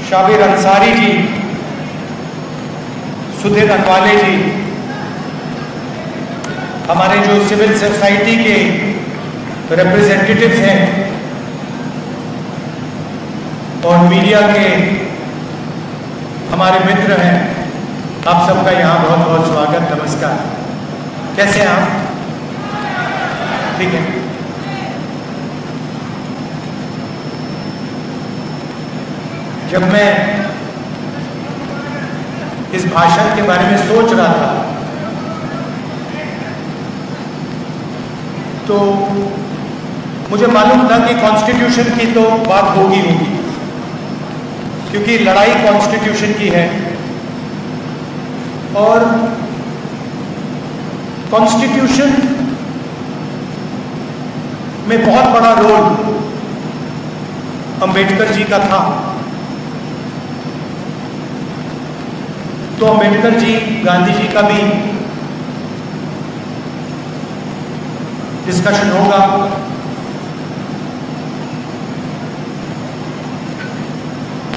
शाबिर अंसारी जी, सुधीर अनवाले जी, हमारे जो civil society के रिप्रेजेंटेटिव्स हैं और मीडिया के हमारे मित्र हैं, आप सबका यहाँ बहुत बहुत स्वागत, नमस्कार। कैसे हैं आप? ठीक है। जब मैं इस भाषण के बारे में सोच रहा था तो मुझे मालूम था कि कॉन्स्टिट्यूशन की तो बात होगी, क्योंकि लड़ाई कॉन्स्टिट्यूशन की है और कॉन्स्टिट्यूशन में बहुत बड़ा रोल अंबेडकर जी का था। तो अंबेडकर जी, गांधी जी का भी डिस्कशन होगा।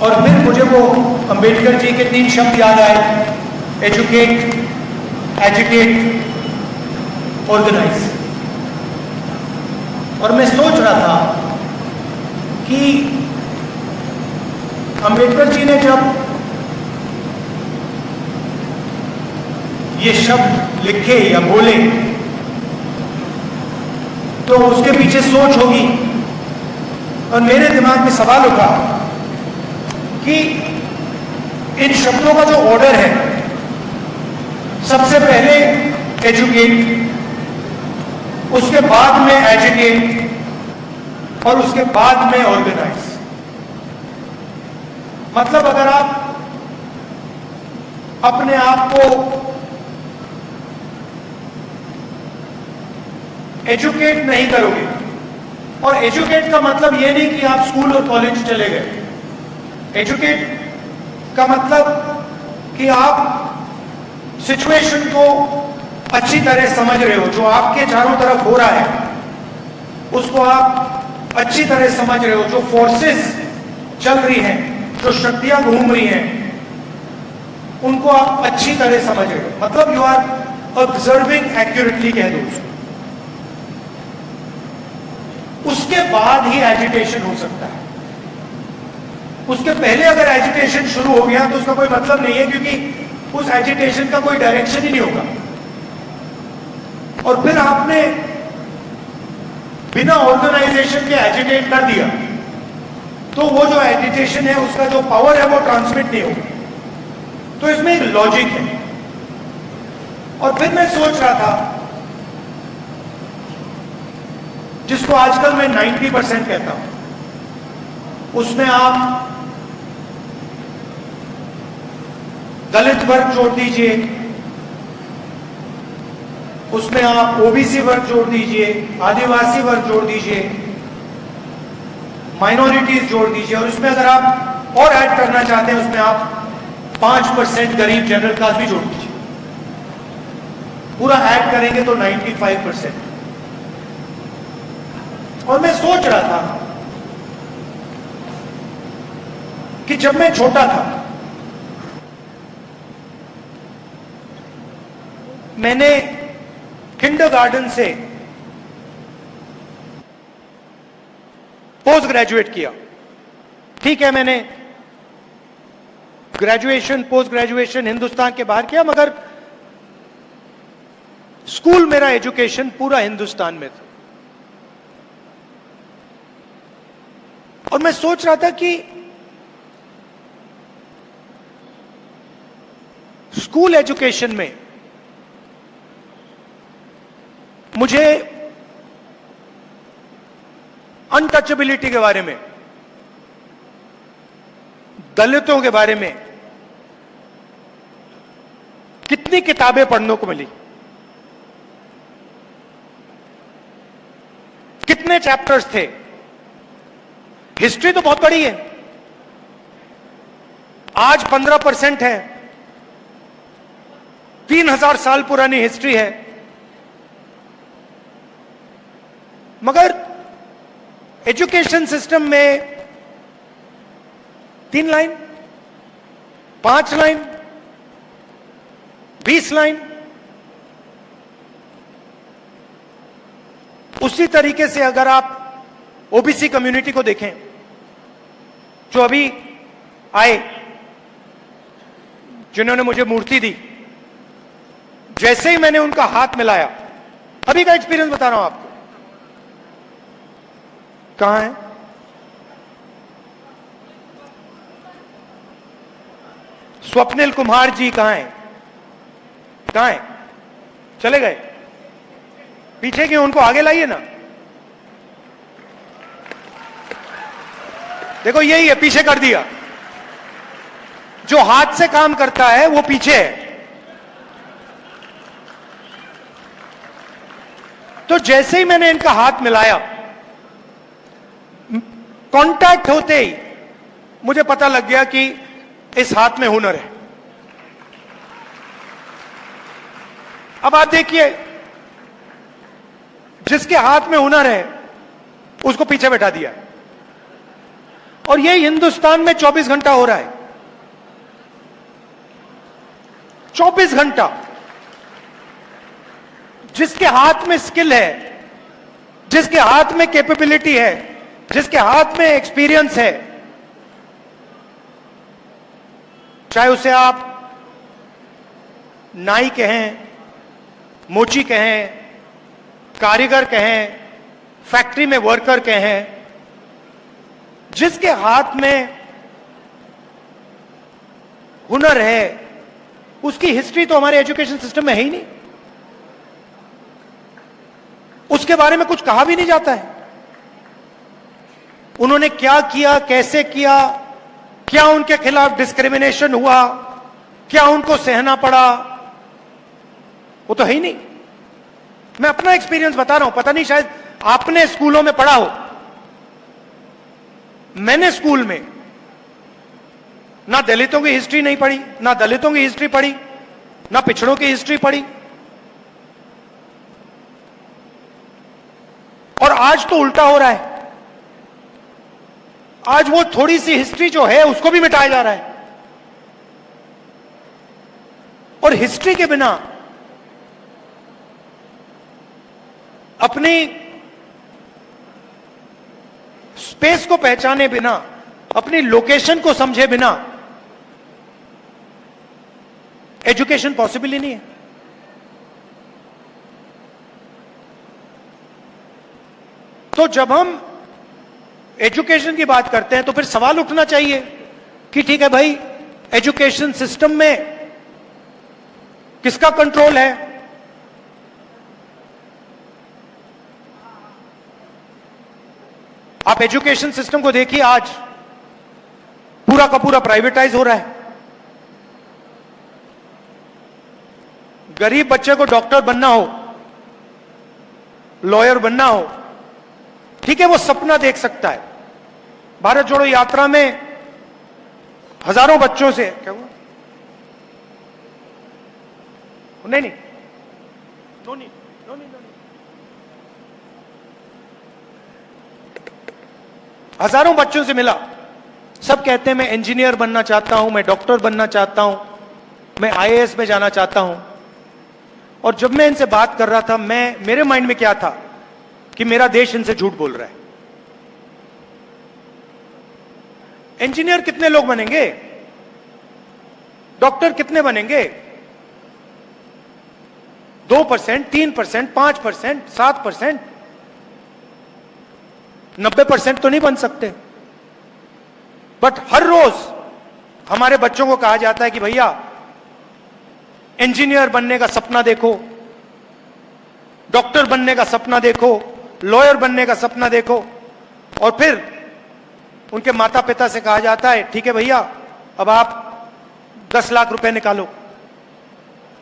और फिर मुझे वो अंबेडकर जी के 3 शब्द याद आए, एजुकेट, एजुकेट, ऑर्गेनाइज। और मैं सोच रहा था कि अंबेडकर जी ने जब ये शब्द लिखे या बोले तो उसके पीछे सोच होगी। और मेरे दिमाग में सवाल उठा कि इन शब्दों का जो ऑर्डर है, सबसे पहले एजुकेट, उसके बाद में एजुकेट और उसके बाद में ऑर्गेनाइज। मतलब अगर आप अपने आप को एजुकेट नहीं करोगे, और एजुकेट का मतलब यह नहीं कि आप स्कूल और कॉलेज चले गए। एजुकेट का मतलब कि आप सिचुएशन को अच्छी तरह समझ रहे हो, जो आपके चारों तरफ हो रहा है उसको आप अच्छी तरह समझ रहे हो, जो फोर्सेस चल रही हैं, जो शक्तियां घूम रही हैं, उनको आप अच्छी तरह समझ रहे हो। मतलब यू आर ऑब्जर्विंग एक्यूरेटली, कह दो उसको। उसके बाद ही एजिटेशन हो सकता है। उसके पहले अगर एजिटेशन शुरू हो गया तो उसका कोई मतलब नहीं है, क्योंकि उस एजिटेशन का कोई डायरेक्शन ही नहीं होगा। और फिर आपने बिना ऑर्गेनाइजेशन के एजिटेट कर दिया तो वो जो एजिटेशन है उसका जो पावर है वो ट्रांसमिट नहीं होगा। तो इसमें एक लॉजिक है। और फिर मैं सोच रहा था, जिसको आजकल मैं 90% कहता हूं, उसमें आप दलित वर्ग जोड़ दीजिए, उसमें आप ओबीसी वर्ग जोड़ दीजिए, आदिवासी वर्ग जोड़ दीजिए, माइनॉरिटीज जोड़ दीजिए, और उसमें अगर आप और ऐड करना चाहते हैं उसमें आप 5% गरीब जनरल क्लास भी जोड़ दीजिए। पूरा ऐड करेंगे तो 95%। और मैं सोच रहा था कि जब मैं छोटा था मैंने किंडरगार्टन से पोस्ट ग्रेजुएट किया। ठीक है, मैंने ग्रेजुएशन, पोस्ट ग्रेजुएशन हिंदुस्तान के बाहर किया, मगर स्कूल, मेरा एजुकेशन पूरा हिंदुस्तान में था। और मैं सोच रहा था कि स्कूल एजुकेशन में मुझे अनटचेबिलिटी के बारे में, दलितों के बारे में कितनी किताबें पढ़ने को मिली, कितने चैप्टर्स थे। हिस्ट्री तो बहुत बड़ी है, आज 15% है, 3000 साल पुरानी हिस्ट्री है, मगर एजुकेशन सिस्टम में 3 लाइन 5 लाइन, 20 लाइन। उसी तरीके से अगर आप ओबीसी कम्युनिटी को देखें, जो अभी आए, जिन्होंने मुझे मूर्ति दी, जैसे ही मैंने उनका हाथ मिलाया, अभी का एक्सपीरियंस बता रहा हूं आपको। कहां है? स्वप्निल कुमार जी कहां है? कहां है? चले गए? पीछे क्यों? उनको आगे लाइए ना। देखो यही है, पीछे कर दिया। जो हाथ से काम करता है वो पीछे है। तो जैसे ही मैंने इनका हाथ मिलाया, कांटेक्ट होते ही मुझे पता लग गया कि इस हाथ में हुनर है। अब आप देखिए, जिसके हाथ में हुनर है उसको पीछे बैठा दिया, और ये हिंदुस्तान में 24 घंटा हो रहा है। 24 घंटा। जिसके हाथ में स्किल है, जिसके हाथ में कैपेबिलिटी है, जिसके हाथ में एक्सपीरियंस है, चाहे उसे आप नाई कहें, मोची कहें, कारीगर कहें, फैक्ट्री में वर्कर कहें, जिसके हाथ में हुनर है, उसकी हिस्ट्री तो हमारे एजुकेशन सिस्टम में है ही नहीं। उसके बारे में कुछ कहा भी नहीं जाता है। उन्होंने क्या किया, कैसे किया, क्या उनके खिलाफ डिस्क्रिमिनेशन हुआ, क्या उनको सहना पड़ा, वो तो है ही नहीं। मैं अपना एक्सपीरियंस बता रहा हूं, पता नहीं शायद आपने स्कूलों में पढ़ा हो। मैंने स्कूल में ना दलितों की हिस्ट्री नहीं पढ़ी, ना दलितों की हिस्ट्री पढ़ी, ना पिछड़ों की हिस्ट्री पढ़ी। और आज तो उल्टा हो रहा है। आज वो थोड़ी सी हिस्ट्री जो है उसको भी मिटाया जा रहा है। और हिस्ट्री के बिना, अपनी स्पेस को पहचाने बिना, अपनी लोकेशन को समझे बिना एजुकेशन पॉसिबल ही नहीं है। तो जब हम एजुकेशन की बात करते हैं तो फिर सवाल उठना चाहिए कि ठीक है भाई, एजुकेशन सिस्टम में किसका कंट्रोल है? आप एजुकेशन सिस्टम को देखिए, आज पूरा का पूरा प्राइवेटाइज हो रहा है। गरीब बच्चे को डॉक्टर बनना हो, लॉयर बनना हो, ठीक है, वो सपना देख सकता है। भारत जोड़ो यात्रा में हजारों बच्चों से, क्या हुआ? नहीं नहीं, नो नहीं, नो नहीं, नो नहीं। हजारों बच्चों से मिला, सब कहते हैं मैं इंजीनियर बनना चाहता हूं, मैं डॉक्टर बनना चाहता हूं, मैं आईएएस में जाना चाहता हूं। और जब मैं इनसे बात कर रहा था, मेरे माइंड में क्या था कि मेरा देश इनसे झूठ बोल रहा है। इंजीनियर कितने लोग बनेंगे? डॉक्टर कितने बनेंगे? 2%, 3%, 5%, 7%, 90% तो नहीं बन सकते। बट हर रोज हमारे बच्चों को कहा जाता है कि भैया इंजीनियर बनने का सपना देखो, डॉक्टर बनने का सपना देखो, लॉयर बनने का सपना देखो। और फिर उनके माता पिता से कहा जाता है ठीक है भैया, अब आप 10 लाख रुपए निकालो,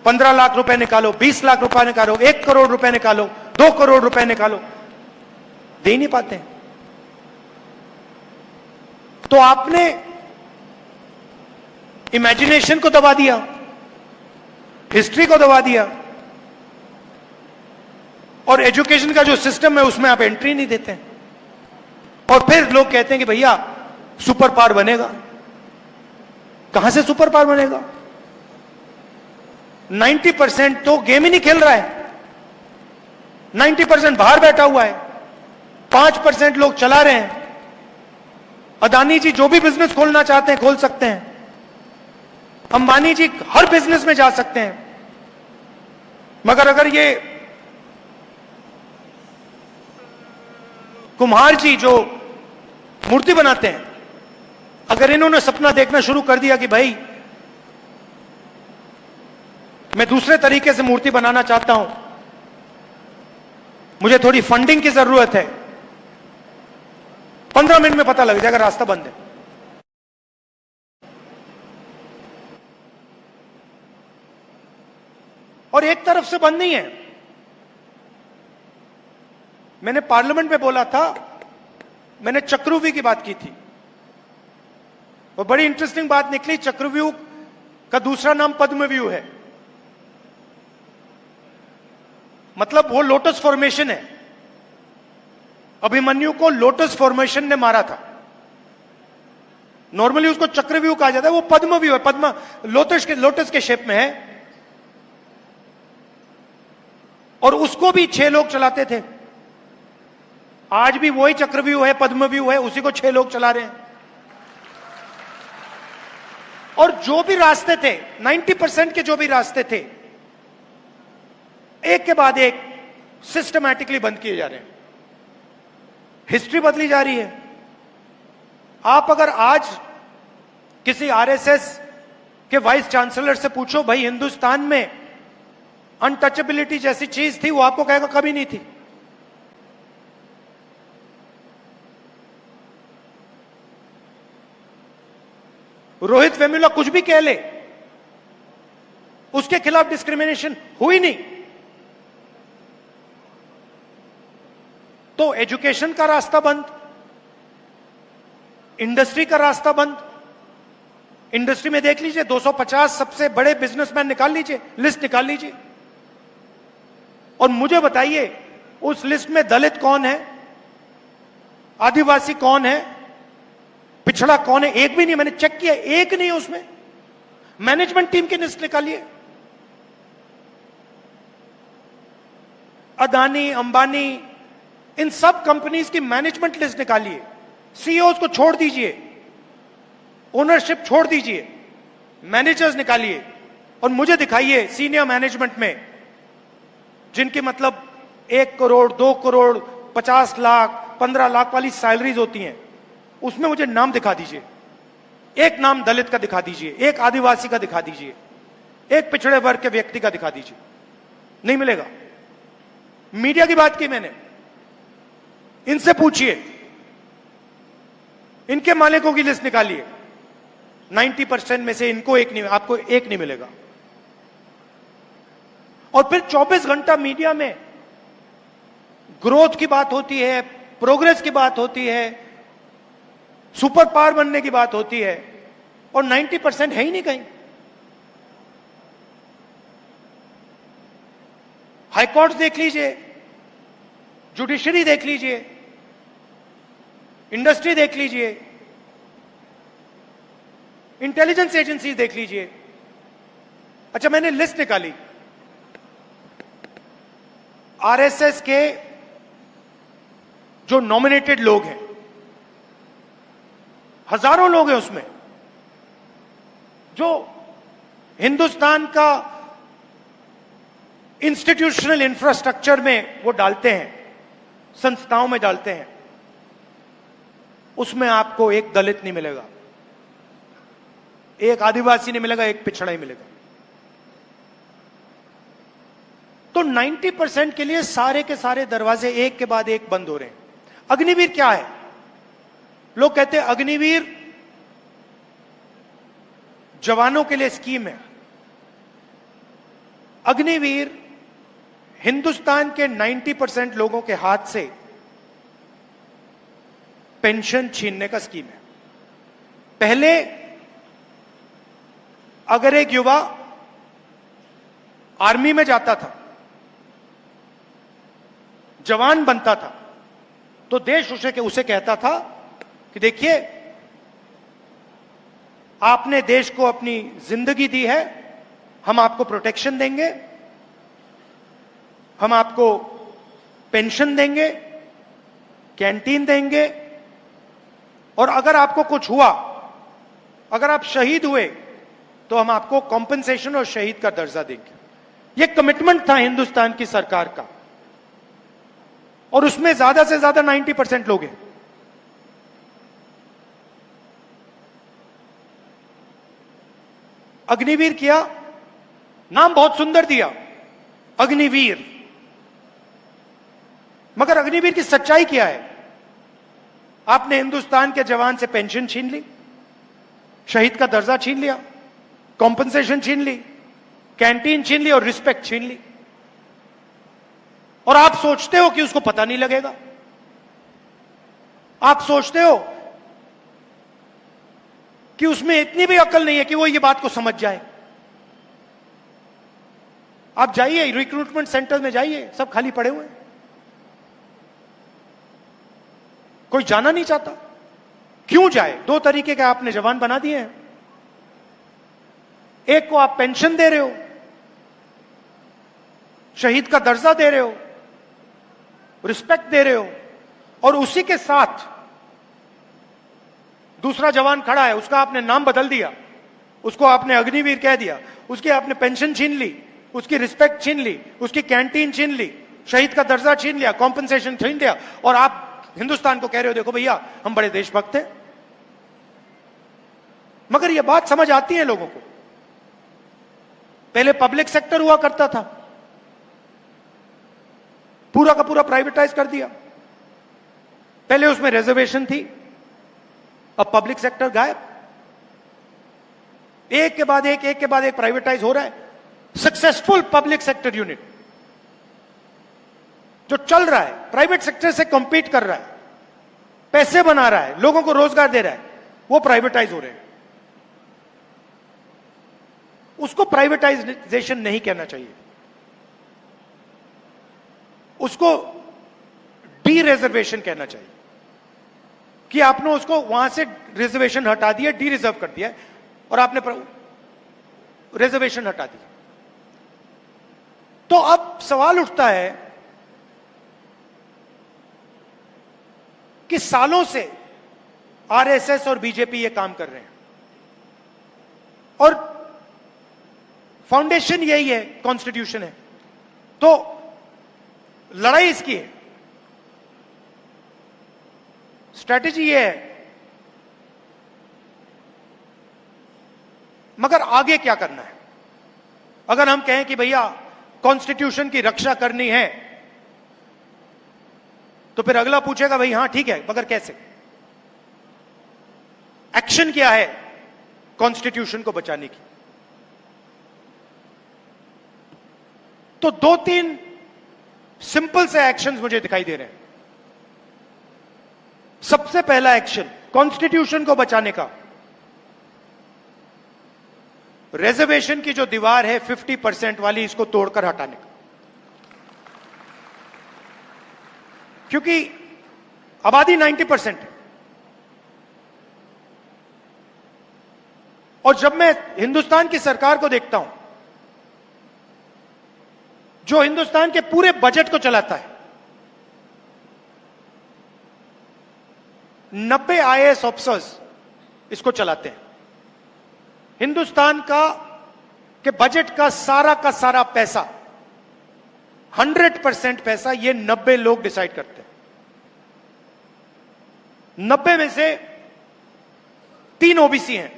15 लाख रुपए निकालो, 20 लाख रुपए निकालो, 1 करोड़ रुपए निकालो, 2 करोड़ रुपए निकालो। दे नहीं पाते। तो आपने इमेजिनेशन को दबा दिया, हिस्ट्री को दबा दिया, और एजुकेशन का जो सिस्टम है उसमें आप एंट्री नहीं देते। और फिर लोग कहते हैं कि भैया सुपर पावर बनेगा। कहां से सुपर पावर बनेगा? 90% तो गेम ही नहीं खेल रहा है, 90% बाहर बैठा हुआ है, 5% लोग चला रहे हैं। अदानी जी जो भी बिजनेस खोलना चाहते हैं खोल सकते हैं, अंबानी जी हर बिजनेस में जा सकते हैं, मगर अगर ये कुम्हार जी जो मूर्ति बनाते हैं, अगर इन्होंने सपना देखना शुरू कर दिया कि भाई मैं दूसरे तरीके से मूर्ति बनाना चाहता हूं, मुझे थोड़ी फंडिंग की जरूरत है, 15 मिनट में पता लग जाएगा रास्ता बंद है। और एक तरफ से बंद नहीं है। मैंने पार्लियामेंट में बोला था, मैंने चक्रव्यूह की बात की थी और बड़ी इंटरेस्टिंग बात निकली। चक्रव्यूह का दूसरा नाम पद्मव्यूह है, मतलब वो लोटस फॉर्मेशन है। अभिमन्यु को लोटस फॉर्मेशन ने मारा था, नॉर्मली उसको चक्रव्यूह कहा जाता है, वो पद्मव्यूह है, पद्म लोटस के शेप में है। और उसको भी 6 लोग चलाते थे, आज भी वही चक्रव्यूह है, पद्मव्यूह है, उसी को 6 लोग चला रहे हैं। और जो भी रास्ते थे, 90% के जो भी रास्ते थे, एक के बाद एक सिस्टमैटिकली बंद किए जा रहे हैं। हिस्ट्री बदली जा रही है। आप अगर आज किसी आरएसएस के वाइस चांसलर से पूछो, भाई हिंदुस्तान में अनटचेबिलिटी जैसी चीज थी, वो आपको कहेगा कभी नहीं थी। रोहित वेमुला कुछ भी कह ले, उसके खिलाफ डिस्क्रिमिनेशन हुई नहीं। तो एजुकेशन का रास्ता बंद, इंडस्ट्री का रास्ता बंद। इंडस्ट्री में देख लीजिए, 250 सबसे बड़े बिजनेसमैन निकाल लीजिए, लिस्ट निकाल लीजिए, और मुझे बताइए उस लिस्ट में दलित कौन है, आदिवासी कौन है, पिछड़ा कौन है? एक भी नहीं। मैंने चेक किया, एक नहीं उसमें। मैनेजमेंट टीम की लिस्ट निकालिए, अदानी, अंबानी, इन सब कंपनीज की मैनेजमेंट लिस्ट निकालिए। सीईओ को छोड़ दीजिए, ओनरशिप छोड़ दीजिए, मैनेजर्स निकालिए और मुझे दिखाइए सीनियर मैनेजमेंट में जिनकी मतलब 1 करोड़, 2 करोड़, 50 लाख, 15 लाख वाली सैलरीज होती हैं, उसमें मुझे नाम दिखा दीजिए। एक नाम दलित का दिखा दीजिए, एक आदिवासी का दिखा दीजिए, एक पिछड़े वर्ग के व्यक्ति का दिखा दीजिए। नहीं मिलेगा। मीडिया की बात की मैंने, इनसे पूछिए, इनके मालिकों की लिस्ट निकालिए, 90% में से इनको एक नहीं, आपको एक नहीं मिलेगा। और फिर 24 घंटा मीडिया में ग्रोथ की बात होती है, प्रोग्रेस की बात होती है, सुपर पावर बनने की बात होती है, और 90% है ही नहीं कहीं। हाईकोर्ट देख लीजिए, जुडिशरी देख लीजिए, इंडस्ट्री देख लीजिए, इंटेलिजेंस एजेंसी देख लीजिए। अच्छा, मैंने लिस्ट निकाली आरएसएस के जो नॉमिनेटेड लोग हैं, हजारों लोग हैं उसमें, जो हिंदुस्तान का इंस्टीट्यूशनल इंफ्रास्ट्रक्चर में वो डालते हैं, संस्थाओं में डालते हैं, उसमें आपको एक दलित नहीं मिलेगा, एक आदिवासी नहीं मिलेगा, एक पिछड़ा ही मिलेगा। तो 90% के लिए सारे के सारे दरवाजे एक के बाद एक बंद हो रहे हैं। अग्निवीर क्या है? लोग कहते हैं अग्निवीर जवानों के लिए स्कीम है। अग्निवीर हिंदुस्तान के 90% लोगों के हाथ से पेंशन छीनने का स्कीम है। पहले अगर एक युवा आर्मी में जाता था, जवान बनता था, तो देश उसे कहता था कि देखिए आपने देश को अपनी जिंदगी दी है, हम आपको प्रोटेक्शन देंगे, हम आपको पेंशन देंगे, कैंटीन देंगे, और अगर आपको कुछ हुआ, अगर आप शहीद हुए, तो हम आपको कॉम्पेंसेशन और शहीद का दर्जा देंगे। यह कमिटमेंट था हिंदुस्तान की सरकार का, और उसमें ज्यादा से ज्यादा 90% लोग हैं। अग्निवीर किया, नाम बहुत सुंदर दिया, अग्निवीर, मगर अग्निवीर की सच्चाई क्या है? आपने हिंदुस्तान के जवान से पेंशन छीन ली, शहीद का दर्जा छीन लिया, कॉम्पेंसेशन छीन ली, कैंटीन छीन ली और रिस्पेक्ट छीन ली, और आप सोचते हो कि उसको पता नहीं लगेगा। आप सोचते हो कि उसमें इतनी भी अकल नहीं है कि वो ये बात को समझ जाए। आप जाइए रिक्रूटमेंट सेंटर में, जाइए, सब खाली पड़े हुए हैं, कोई जाना नहीं चाहता। क्यों जाए? दो तरीके के आपने जवान बना दिए हैं। एक को आप पेंशन दे रहे हो, शहीद का दर्जा दे रहे हो, रिस्पेक्ट दे रहे हो, और उसी के साथ दूसरा जवान खड़ा है, उसका आपने नाम बदल दिया, उसको आपने अग्निवीर कह दिया, उसकी आपने पेंशन छीन ली, उसकी रिस्पेक्ट छीन ली, उसकी कैंटीन छीन ली, शहीद का दर्जा छीन लिया, कॉम्पेंसेशन छीन लिया, और आप हिंदुस्तान को कह रहे हो देखो भैया हम बड़े देशभक्त हैं। मगर यह बात समझ आती है लोगों को। पहले पब्लिक सेक्टर हुआ करता था, पूरा का पूरा प्राइवेटाइज कर दिया। पहले उसमें रिजर्वेशन थी, अब पब्लिक सेक्टर गायब। एक के बाद एक प्राइवेटाइज हो रहा है। सक्सेसफुल पब्लिक सेक्टर यूनिट जो चल रहा है, प्राइवेट सेक्टर से कंपीट कर रहा है, पैसे बना रहा है, लोगों को रोजगार दे रहा है, वो प्राइवेटाइज हो रहे हैं। उसको प्राइवेटाइजेशन नहीं कहना चाहिए, उसको डी रिजर्वेशन कहना चाहिए कि आपने उसको वहां से रिजर्वेशन हटा दिया, डी रिजर्व कर दिया, और आपने रिजर्वेशन हटा दी। तो अब सवाल उठता है कि सालों से आरएसएस और बीजेपी ये काम कर रहे हैं, और फाउंडेशन यही है, कॉन्स्टिट्यूशन है। तो लड़ाई इसकी है, स्ट्रैटेजी ये है, मगर आगे क्या करना है? अगर हम कहें कि भैया कॉन्स्टिट्यूशन की रक्षा करनी है, तो फिर अगला पूछेगा भाई हाँ ठीक है, मगर कैसे? एक्शन क्या है कॉन्स्टिट्यूशन को बचाने की? तो दो तीन सिंपल से एक्शंस मुझे दिखाई दे रहे हैं। सबसे पहला एक्शन कॉन्स्टिट्यूशन को बचाने का, रिजर्वेशन की जो दीवार है 50% वाली, इसको तोड़कर हटाने का। क्योंकि आबादी 90% है, और जब मैं हिंदुस्तान की सरकार को देखता हूं, जो हिंदुस्तान के पूरे बजट को चलाता है, 90 आईएएस ऑफिसर्स इसको चलाते हैं। हिंदुस्तान के बजट का सारा पैसा, 100% पैसा ये 90 लोग डिसाइड करते हैं। 90 में से 3 ओबीसी हैं।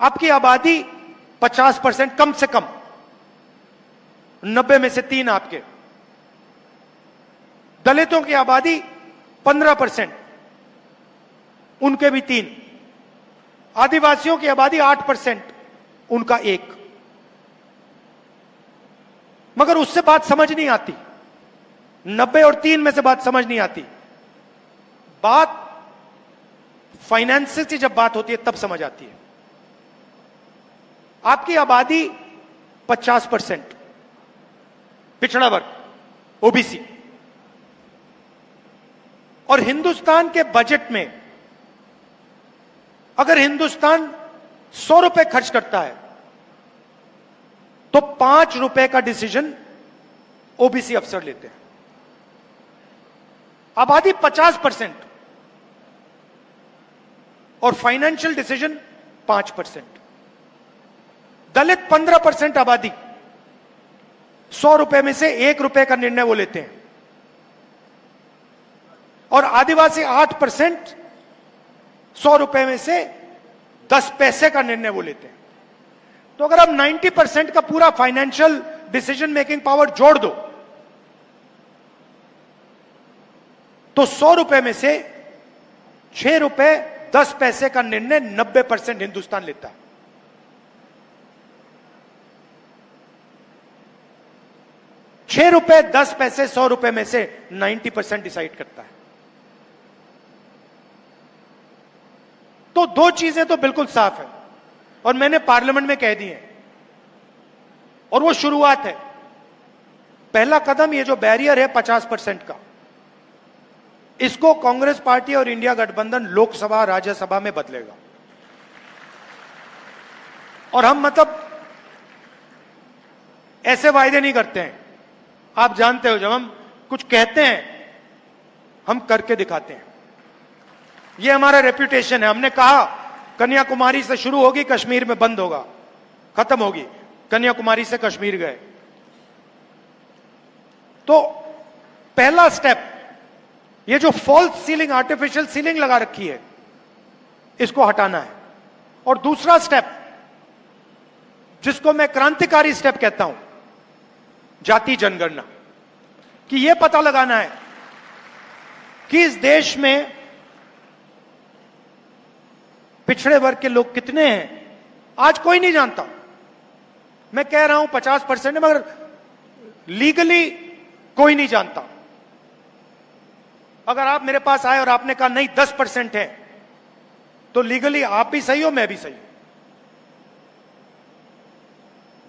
आपकी आबादी 50% कम से कम, 90 में से 3 आपके। दलितों की आबादी 15%, उनके भी 3। आदिवासियों की आबादी 8%, उनका 1। मगर उससे बात समझ नहीं आती, 90 और 3 में से बात समझ नहीं आती। बात फाइनेंस से जब बात होती है तब समझ आती है। आपकी आबादी 50%, पिछड़ा वर्ग, ओबीसी, और हिंदुस्तान के बजट में अगर हिंदुस्तान 100 रुपए खर्च करता है तो 5 रुपए का डिसीजन ओबीसी अफसर लेते हैं। आबादी 50% और फाइनेंशियल डिसीजन 5%। दलित 15% आबादी, 100 रुपए में से 1 रुपए का निर्णय वो लेते हैं। और आदिवासी 8%, 100 रुपए में से 10 पैसे का निर्णय वो लेते हैं। तो अगर आप 90% का पूरा फाइनेंशियल डिसीजन मेकिंग पावर जोड़ दो तो 100 रुपए में से 6 रुपए 10 पैसे का निर्णय 90% हिंदुस्तान लेता है। ₹6 10 पैसे 100 रुपए में से 90% डिसाइड करता है। तो दो चीजें तो बिल्कुल साफ है और मैंने पार्लियामेंट में कह दी है, और वो शुरुआत है। पहला कदम ये जो बैरियर है 50% का, इसको कांग्रेस पार्टी और इंडिया गठबंधन लोकसभा राज्यसभा में बदलेगा। और हम मतलब ऐसे वायदे नहीं करते हैं, आप जानते हो, जब हम कुछ कहते हैं हम करके दिखाते हैं। ये हमारा रेप्यूटेशन है। हमने कहा कन्याकुमारी से शुरू होगी, कश्मीर में बंद होगा, खत्म होगी। कन्याकुमारी से कश्मीर गए। तो पहला स्टेप, ये जो फॉल्स सीलिंग, आर्टिफिशियल सीलिंग लगा रखी है, इसको हटाना है। और दूसरा स्टेप, जिसको मैं क्रांतिकारी स्टेप कहता हूं, जाति जनगणना, कि यह पता लगाना है कि इस देश में पिछड़े वर्ग के लोग कितने हैं। आज कोई नहीं जानता। मैं कह रहा हूं 50% है, मगर लीगली कोई नहीं जानता। अगर आप मेरे पास आए और आपने कहा नहीं 10% है, तो लीगली आप भी सही हो, मैं भी सही हूं।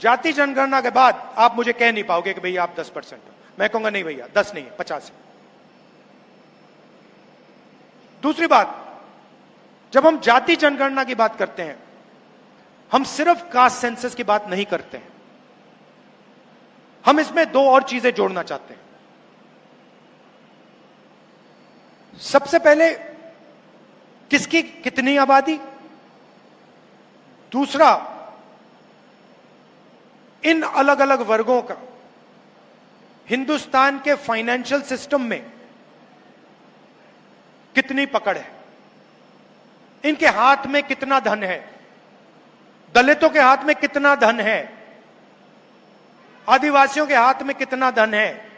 जाति जनगणना के बाद आप मुझे कह नहीं पाओगे कि भैया आप 10% हो। मैं कहूंगा नहीं भैया 10 नहीं है, 50 है। दूसरी बात, जब हम जाति जनगणना की बात करते हैं, हम सिर्फ कास्ट सेंसस की बात नहीं करते हैं, हम इसमें दो और चीजें जोड़ना चाहते हैं। सबसे पहले, किसकी कितनी आबादी। दूसरा, इन अलग अलग वर्गों का हिंदुस्तान के फाइनेंशियल सिस्टम में कितनी पकड़ है, इनके हाथ में कितना धन है। दलितों के हाथ में कितना धन है, आदिवासियों के हाथ में कितना धन है,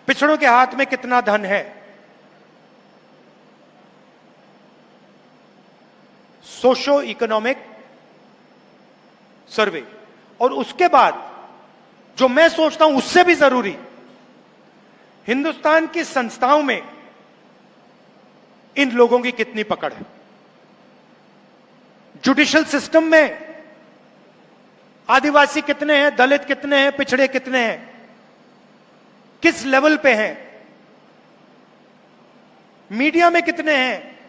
पिछड़ों के हाथ में कितना धन है। Socio economic survey. और उसके बाद जो मैं सोचता हूं उससे भी जरूरी, हिंदुस्तान की संस्थाओं में इन लोगों की कितनी पकड़ है। जुडिशियल सिस्टम में आदिवासी कितने हैं, दलित कितने हैं, पिछड़े कितने हैं, किस लेवल पे हैं। मीडिया में कितने हैं,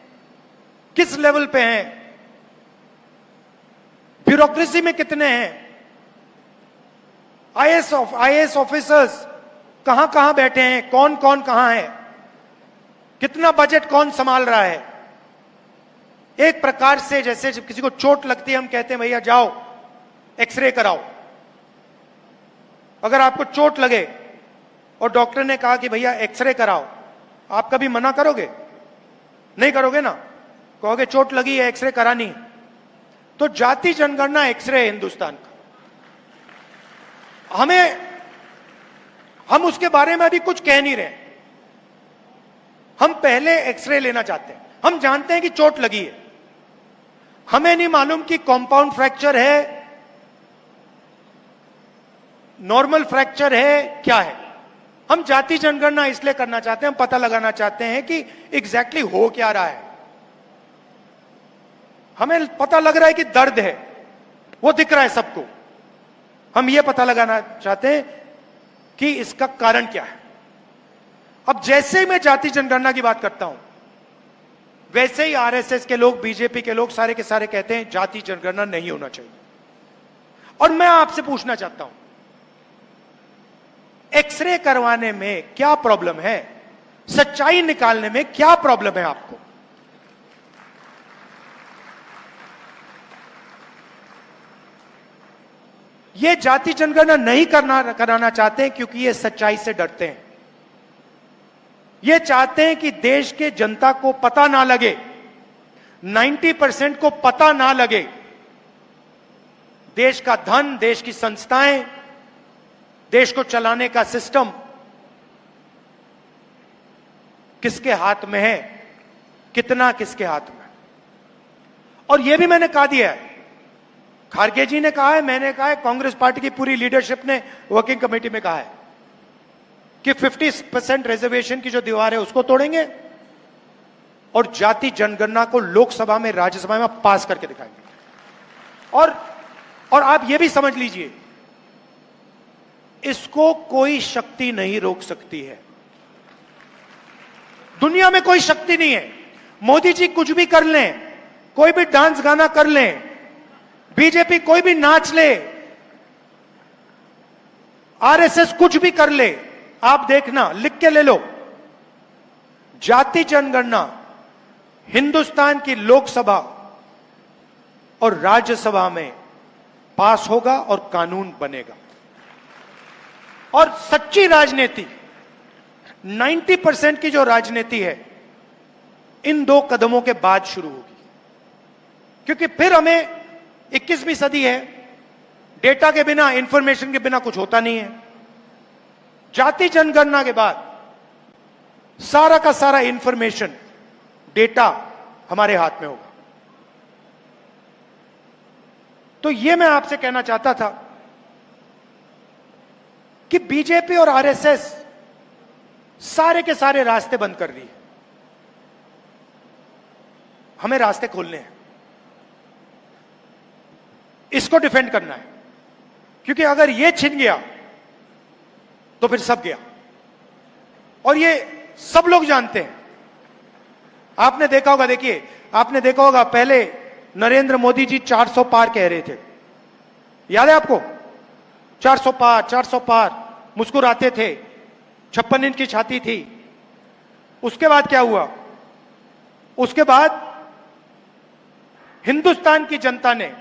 किस लेवल पे हैं। ब्यूरोक्रेसी में कितने हैं। आईएएस ऑफिसर्स कहां कहां बैठे हैं, कौन कौन कहां है, कितना बजट कौन संभाल रहा है। एक प्रकार से जैसे जब किसी को चोट लगती है, हम कहते हैं भैया जाओ एक्सरे कराओ। अगर आपको चोट लगे और डॉक्टर ने कहा कि भैया एक्सरे कराओ, आप कभी मना करोगे? नहीं करोगे ना, कहोगे चोट लगी है, एक्सरे करानी है। तो जाति जनगणना एक्सरे है हिंदुस्तान का। हम उसके बारे में अभी कुछ कह नहीं रहे। हम पहले एक्सरे लेना चाहते हैं। हम जानते हैं कि चोट लगी है, हमें नहीं मालूम कि कॉम्पाउंड फ्रैक्चर है, नॉर्मल फ्रैक्चर है, क्या है। हम जाति जनगणना इसलिए करना चाहते हैं, हम पता लगाना चाहते हैं कि एग्जैक्टली हो क्या रहा है। हमें पता लग रहा है कि दर्द है, वो दिख रहा है सबको। हम ये पता लगाना चाहते हैं कि इसका कारण क्या है। अब जैसे ही मैं जाति जनगणना की बात करता हूं, वैसे ही आरएसएस के लोग, बीजेपी के लोग सारे के सारे कहते हैं जाति जनगणना नहीं होना चाहिए। और मैं आपसे पूछना चाहता हूं, एक्सरे करवाने में क्या प्रॉब्लम है? सच्चाई निकालने में क्या प्रॉब्लम है आपको? ये जाति जनगणना नहीं कराना चाहते हैं क्योंकि ये सच्चाई से डरते हैं। ये चाहते हैं कि देश के जनता को पता ना लगे, 90% को पता ना लगे देश का धन, देश की संस्थाएं, देश को चलाने का सिस्टम किसके हाथ में है, कितना किसके हाथ में। और यह भी मैंने कहा दिया है, खारगे जी ने कहा है, मैंने कहा है, कांग्रेस पार्टी की पूरी लीडरशिप ने वर्किंग कमेटी में कहा है कि 50% रिजर्वेशन की जो दीवार है उसको तोड़ेंगे और जाति जनगणना को लोकसभा में, राज्यसभा में पास करके दिखाएंगे। और आप यह भी समझ लीजिए, इसको कोई शक्ति नहीं रोक सकती है। दुनिया में कोई शक्ति नहीं है। मोदी जी कुछ भी कर लें, कोई भी डांस गाना कर लें, बीजेपी कोई भी नाच ले, आरएसएस कुछ भी कर ले, आप देखना, लिख के ले लो, जाति जनगणना हिंदुस्तान की लोकसभा और राज्यसभा में पास होगा और कानून बनेगा। और सच्ची राजनीति, 90% की जो राजनीति है, इन दो कदमों के बाद शुरू होगी। क्योंकि फिर हमें 21वीं सदी है, डेटा के बिना, इंफॉर्मेशन के बिना कुछ होता नहीं है। जाति जनगणना के बाद सारा का सारा इंफॉर्मेशन, डेटा हमारे हाथ में होगा। तो यह मैं आपसे कहना चाहता था कि बीजेपी और आरएसएस सारे के सारे रास्ते बंद कर रही है। हमें रास्ते खोलने हैं, इसको डिफेंड करना है। क्योंकि अगर यह छिन गया तो फिर सब गया, और ये सब लोग जानते हैं। आपने देखा होगा, देखिए, आपने देखा होगा, पहले नरेंद्र मोदी जी 400 पार कह रहे थे, याद है आपको? 400 पार, 400 पार, मुस्कुराते थे, 56 इंच की छाती थी। उसके बाद क्या हुआ? उसके बाद हिंदुस्तान की जनता ने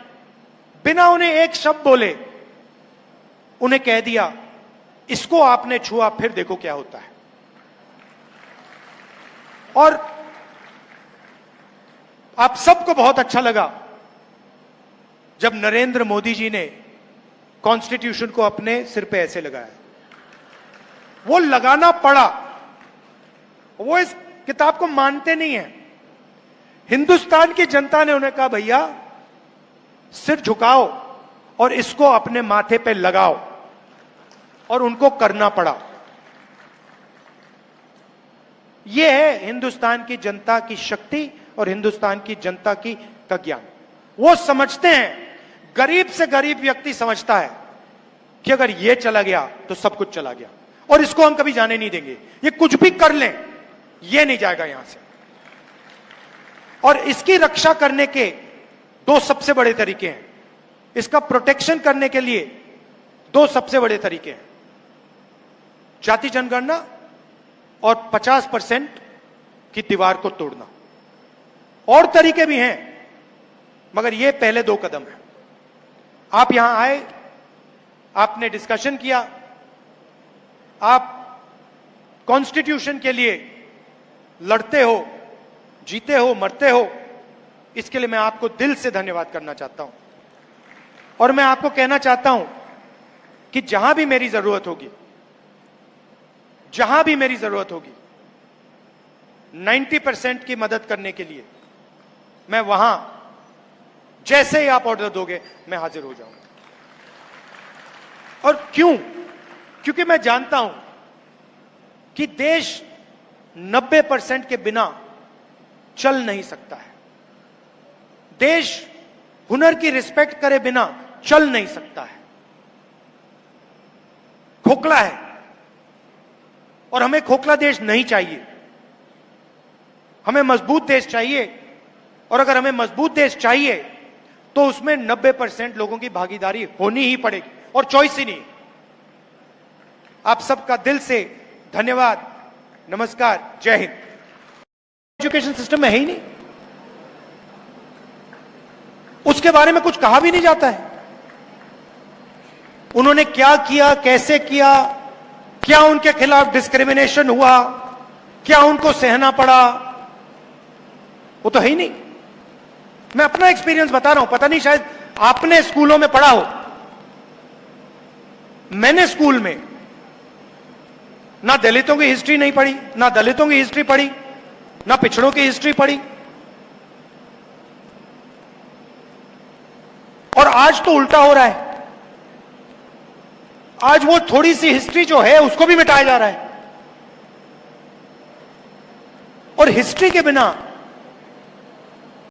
बिना उन्हें एक शब्द बोले उन्हें कह दिया, इसको आपने छुआ, फिर देखो क्या होता है। और आप सबको बहुत अच्छा लगा जब नरेंद्र मोदी जी ने कॉन्स्टिट्यूशन को अपने सिर पे ऐसे लगाया। वो लगाना पड़ा, वो इस किताब को मानते नहीं है। हिंदुस्तान की जनता ने उन्हें कहा, भैया सिर झुकाओ और इसको अपने माथे पे लगाओ, और उनको करना पड़ा। यह है हिंदुस्तान की जनता की शक्ति और हिंदुस्तान की जनता का ज्ञान। वो समझते हैं, गरीब से गरीब व्यक्ति समझता है कि अगर यह चला गया तो सब कुछ चला गया, और इसको हम कभी जाने नहीं देंगे। ये कुछ भी कर लें, यह नहीं जाएगा यहां से। और इसकी रक्षा करने के दो सबसे बड़े तरीके हैं, इसका प्रोटेक्शन करने के लिए दो सबसे बड़े तरीके हैं, जाति जनगणना और 50% की दीवार को तोड़ना। और तरीके भी हैं, मगर ये पहले दो कदम है। आप यहां आए, आपने डिस्कशन किया, आप कॉन्स्टिट्यूशन के लिए लड़ते हो, जीते हो, मरते हो, इसके लिए मैं आपको दिल से धन्यवाद करना चाहता हूं। और मैं आपको कहना चाहता हूं कि जहां भी मेरी जरूरत होगी, जहां भी मेरी जरूरत होगी 90% की मदद करने के लिए, मैं वहां जैसे ही आप ऑर्डर दोगे मैं हाजिर हो जाऊंगा। और क्यों? क्योंकि मैं जानता हूं कि देश 90% के बिना चल नहीं सकता है। देश हुनर की रिस्पेक्ट करे बिना चल नहीं सकता है, खोखला है, और हमें खोखला देश नहीं चाहिए। हमें मजबूत देश चाहिए, और अगर हमें मजबूत देश चाहिए तो उसमें 90% लोगों की भागीदारी होनी ही पड़ेगी और चॉइस ही नहीं। आप सबका दिल से धन्यवाद, नमस्कार, जय हिंद। एजुकेशन सिस्टम में है ही नहीं, उसके बारे में कुछ कहा भी नहीं जाता है। उन्होंने क्या किया, कैसे किया, क्या उनके खिलाफ डिस्क्रिमिनेशन हुआ, क्या उनको सहना पड़ा, वो तो है ही नहीं। मैं अपना एक्सपीरियंस बता रहा हूं, पता नहीं शायद आपने स्कूलों में पढ़ा हो। मैंने स्कूल में ना दलितों की हिस्ट्री नहीं पढ़ी, ना दलितों की हिस्ट्री पढ़ी, ना पिछड़ों की हिस्ट्री पढ़ी। और आज तो उल्टा हो रहा है, आज वो थोड़ी सी हिस्ट्री जो है उसको भी मिटाया जा रहा है। और हिस्ट्री के बिना